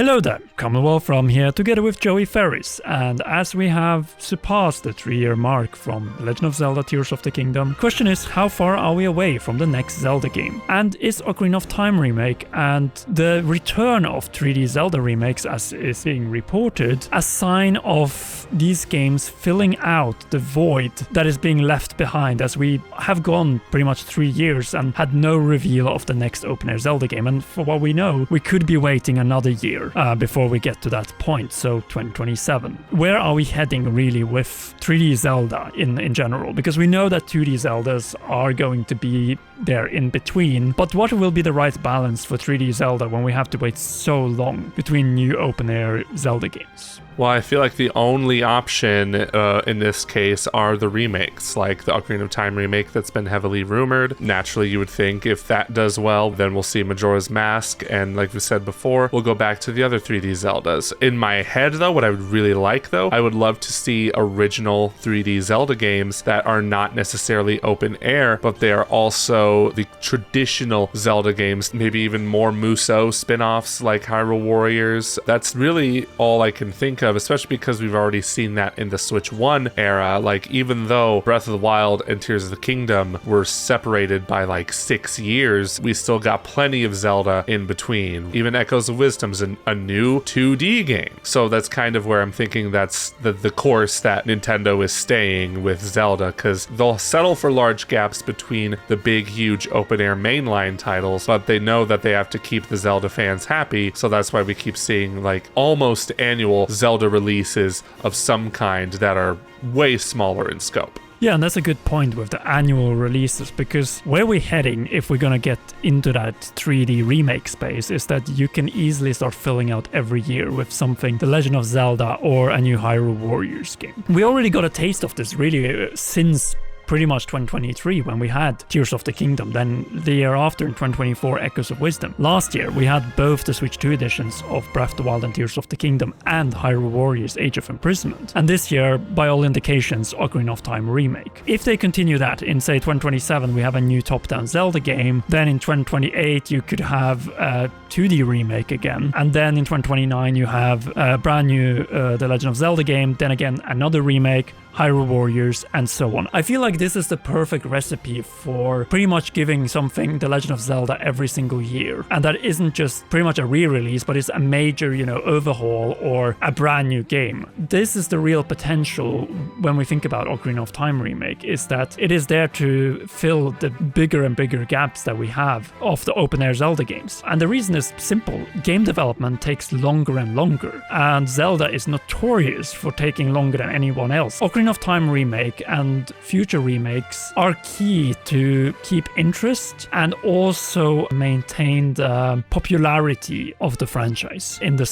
Hello there, Commonwealth from here together with Joey Ferris, and as we have surpassed the 3-year mark from Legend of Zelda Tears of the Kingdom, question is how far are we away from the next Zelda game? And is Ocarina of Time Remake and the return of 3D Zelda remakes as is being reported a sign of these games filling out the void that is being left behind as we have gone pretty much 3 years and had no reveal of the next open-air Zelda game, and for what we know, we could be waiting another year before we get to that point, so 2027. Where are we heading really with 3D Zelda in general? Because we know that 2D Zeldas are going to be there in between, but what will be the right balance for 3D Zelda when we have to wait so long between new open-air Zelda games? Well, I feel like the only option in this case are the remakes, like the Ocarina of Time remake that's been heavily rumored. Naturally, you would think if that does well, then we'll see Majora's Mask, and like we said before, we'll go back to the other 3D Zeldas. In my head, though, what I would really like, though, I would love to see original 3D Zelda games that are not necessarily open air, but they are also the traditional Zelda games, maybe even more Musou spin-offs like Hyrule Warriors. That's really all I can think of, especially because we've already seen that in the Switch 1 era. Like, even though Breath of the Wild and Tears of the Kingdom were separated by like 6 years, we still got plenty of Zelda in between. Even Echoes of Wisdom's a new 2D game. So that's kind of where I'm thinking that's the course that Nintendo is staying with Zelda, because they'll settle for large gaps between the big, huge open-air mainline titles, but they know that they have to keep the Zelda fans happy, so that's why we keep seeing like almost annual Zelda releases of some kind that are way smaller in scope. Yeah, and that's a good point with the annual releases, because where we're heading if we're gonna get into that 3D remake space is that you can easily start filling out every year with something, The Legend of Zelda or a new Hyrule Warriors game. We already got a taste of this really since pretty much 2023 when we had Tears of the Kingdom, then the year after in 2024 Echoes of Wisdom. Last year we had both the Switch 2 editions of Breath of the Wild and Tears of the Kingdom and Hyrule Warriors Age of Imprisonment. And this year, by all indications, Ocarina of Time Remake. If they continue that in say 2027 we have a new top-down Zelda game, then in 2028 you could have a 2D remake again, and then in 2029 you have a brand new The Legend of Zelda game, then again another remake, Hyrule Warriors, and so on. I feel like this is the perfect recipe for pretty much giving something The Legend of Zelda every single year, and that isn't just pretty much a re-release, but it's a major, overhaul or a brand new game. This is the real potential when we think about Ocarina of Time Remake, is that it is there to fill the bigger and bigger gaps that we have of the open-air Zelda games. And the reason is simple. Game development takes longer and longer, and Zelda is notorious for taking longer than anyone else. Ocarina of Time Remake and future remakes are key to keep interest and also maintain the popularity of the franchise in the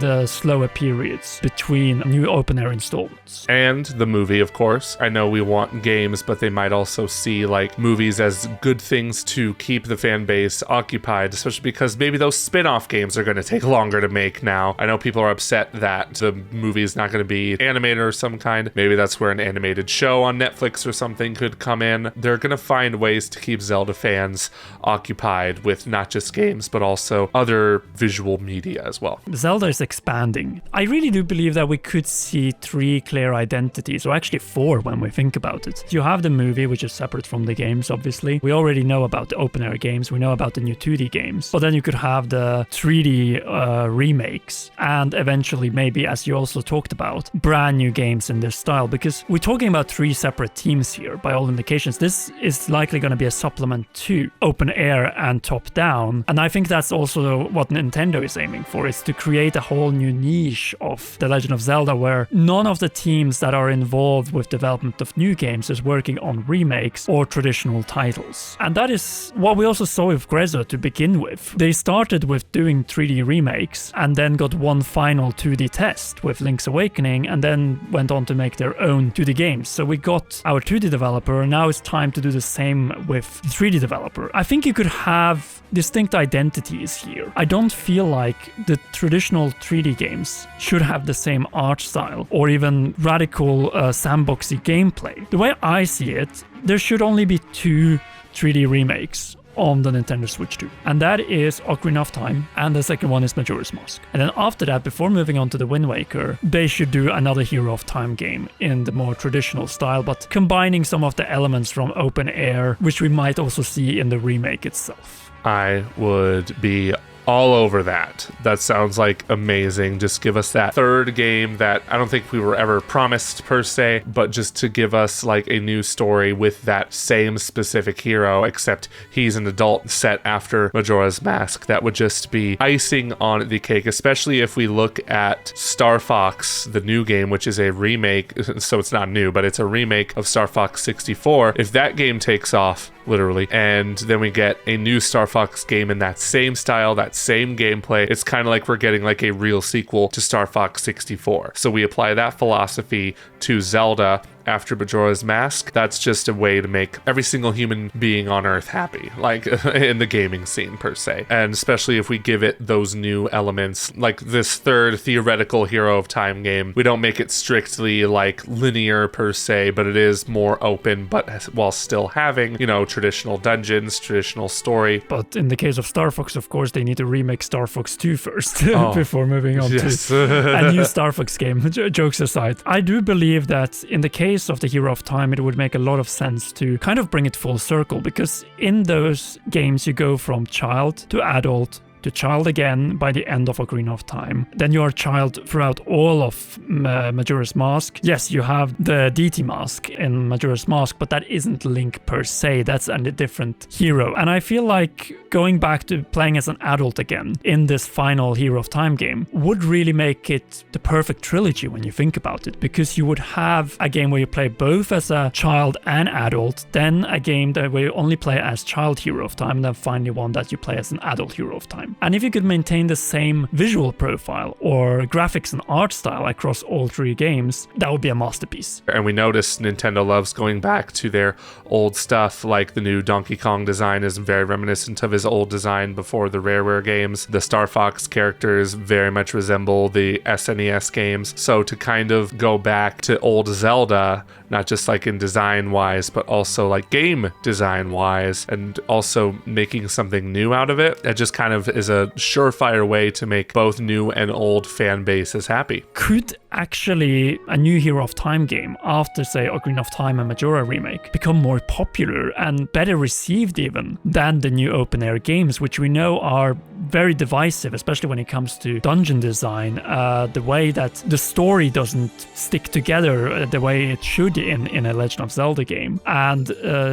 the slower periods between new open-air installments. And the movie, of course. I know we want games, but they might also see like movies as good things to keep the fan base occupied, especially because maybe those spin-off games are going to take longer to make now. I know people are upset that the movie is not going to be animated or some kind. Maybe that's where an animated show on Netflix or something could come in. They're going to find ways to keep Zelda fans occupied with not just games, but also other visual media as well. Zelda is expanding. I really do believe that we could see 3 clear identities, or actually 4 when we think about it. You have the movie, which is separate from the games, obviously. We already know about the open-air games. We know about the new 2D games. But then you could have the 3D remakes, and eventually maybe, as you also talked about, brand new games in this style, because we're talking about 3 separate teams here. By all indications, this is likely going to be a supplement to open air and top down, and I think that's also what Nintendo is aiming for, is to create a whole new niche of The Legend of Zelda where none of the teams that are involved with development of new games is working on remakes or traditional titles. And that is what we also saw with Grezzo to begin with. They started with doing 3D remakes and then got one final 2D test with Link's Awakening, and then went on to make their own 2D games. So we got our 2D developer, now it's time to do the same with 3D developer. I think you could have distinct identities here. I don't feel like the traditional 3D games should have the same art style or even radical sandboxy gameplay. The way I see it, there should only be 2 3D remakes on the Nintendo Switch 2. And that is Ocarina of Time, and the second one is Majora's Mask. And then after that, before moving on to the Wind Waker, they should do another Hero of Time game in the more traditional style, but combining some of the elements from open air, which we might also see in the remake itself. I would be all over that. That sounds like amazing. Just give us that third game that I don't think we were ever promised per se, but just to give us like a new story with that same specific hero, except he's an adult set after Majora's Mask. That would just be icing on the cake, especially if we look at Star Fox, the new game, which is a remake, so it's not new, but it's a remake of Star Fox 64. If that game takes off, literally, and then we get a new Star Fox game in that same style, that same gameplay, it's kind of like we're getting like a real sequel to Star Fox 64. So we apply that philosophy to Zelda after Majora's Mask. That's just a way to make every single human being on Earth happy, like in the gaming scene per se. And especially if we give it those new elements, like this third theoretical Hero of Time game, we don't make it strictly like linear per se, but it is more open, but while still having, you know, traditional dungeons, traditional story. But in the case of Star Fox, of course, they need to remake Star Fox 2 first before moving on to a new Star Fox game. Jokes aside, I do believe that in the case of the Hero of Time, it would make a lot of sense to kind of bring it full circle, because in those games you go from child to adult to child again by the end of Ocarina of Time. Then you are child throughout all of Majora's Mask. Yes, you have the deity mask in Majora's Mask, but that isn't Link per se. That's a different hero. And I feel like going back to playing as an adult again in this final Hero of Time game would really make it the perfect trilogy when you think about it, because you would have a game where you play both as a child and adult, then a game where you only play as child Hero of Time, and then finally one that you play as an adult Hero of Time. And if you could maintain the same visual profile or graphics and art style across all three games, that would be a masterpiece. And we noticed Nintendo loves going back to their old stuff, like the new Donkey Kong design is very reminiscent of his old design before the Rareware games. The Star Fox characters very much resemble the SNES games. So to kind of go back to old Zelda, not just like in design wise, but also like game design wise, and also making something new out of it, that just kind of is a surefire way to make both new and old fan bases happy. Could actually a new Hero of Time game after, say, Ocarina of Time and Majora Remake become more popular and better received even than the new open air games, which we know are very divisive, especially when it comes to dungeon design, the way that the story doesn't stick together the way it should in a Legend of Zelda game, and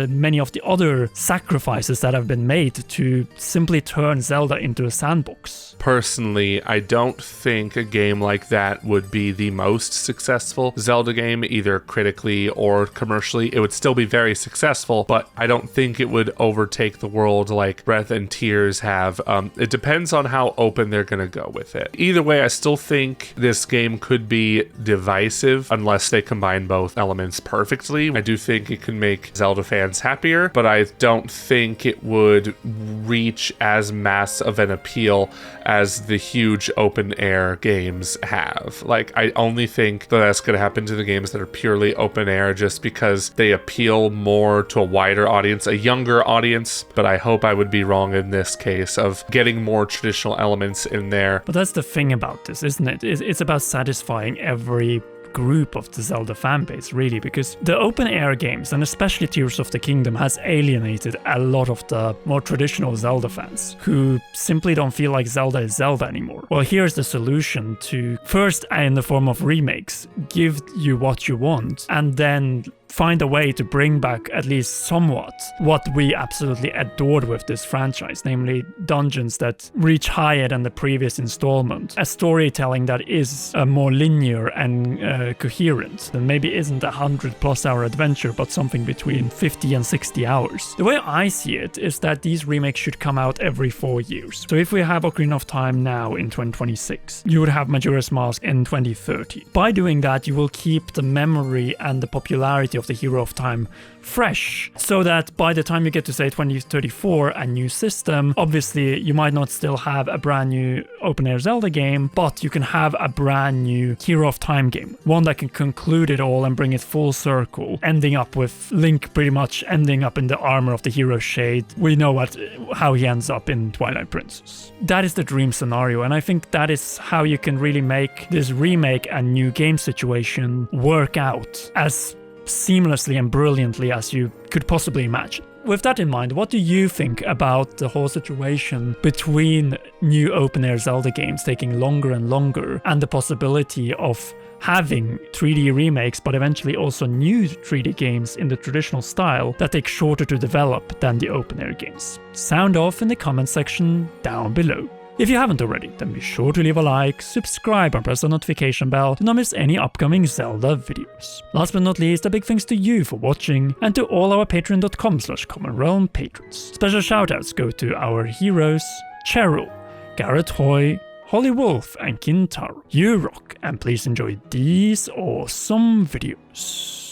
many of the other sacrifices that have been made to simply turn Zelda into a sandbox. Personally, I don't think a game like that would be the most successful Zelda game, either critically or commercially. It would still be very successful, but I don't think it would overtake the world like Breath and Tears have. It depends on how open they're going to go with it. Either way, I still think this game could be divisive unless they combine both elements perfectly. I do think it could make Zelda fans happier, but I don't think it would reach as mass of an appeal as the huge open air games have. Like, I only think that that's going to happen to the games that are purely open air just because they appeal more to a wider audience, a younger audience, but I hope I would be wrong in this case of getting more traditional elements in there. But that's the thing about this, isn't it? It's about satisfying every group of the Zelda fanbase, really, because the open air games, and especially Tears of the Kingdom, has alienated a lot of the more traditional Zelda fans who simply don't feel like Zelda is Zelda anymore. Well, here's the solution to, first in the form of remakes, give you what you want, and then find a way to bring back at least somewhat what we absolutely adored with this franchise, namely dungeons that reach higher than the previous installment, a storytelling that is more linear and coherent, and maybe isn't 100+ hour adventure, but something between 50 and 60 hours. The way I see it is that these remakes should come out every 4 years. So if we have Ocarina of Time now in 2026, you would have Majora's Mask in 2030. By doing that, you will keep the memory and the popularity of the Hero of Time fresh, so that by the time you get to say 2034, a new system, obviously you might not still have a brand new open air Zelda game, but you can have a brand new Hero of Time game, one that can conclude it all and bring it full circle, ending up with Link pretty much ending up in the armor of the hero shade. We know how he ends up in Twilight Princess. That is the dream scenario, and I think that is how you can really make this remake and new game situation work out as seamlessly and brilliantly as you could possibly imagine. With that in mind, what do you think about the whole situation between new open-air Zelda games taking longer and longer, and the possibility of having 3D remakes, but eventually also new 3D games in the traditional style that take shorter to develop than the open-air games? Sound off in the comment section down below. If you haven't already, then be sure to leave a like, subscribe and press the notification bell to not miss any upcoming Zelda videos. Last but not least, a big thanks to you for watching, and to all our patreon.com/commonrealm patrons. Special shoutouts go to our heroes, Cheryl, Garrett Hoy, Holly Wolf and Kintaro. You rock, and please enjoy these awesome videos.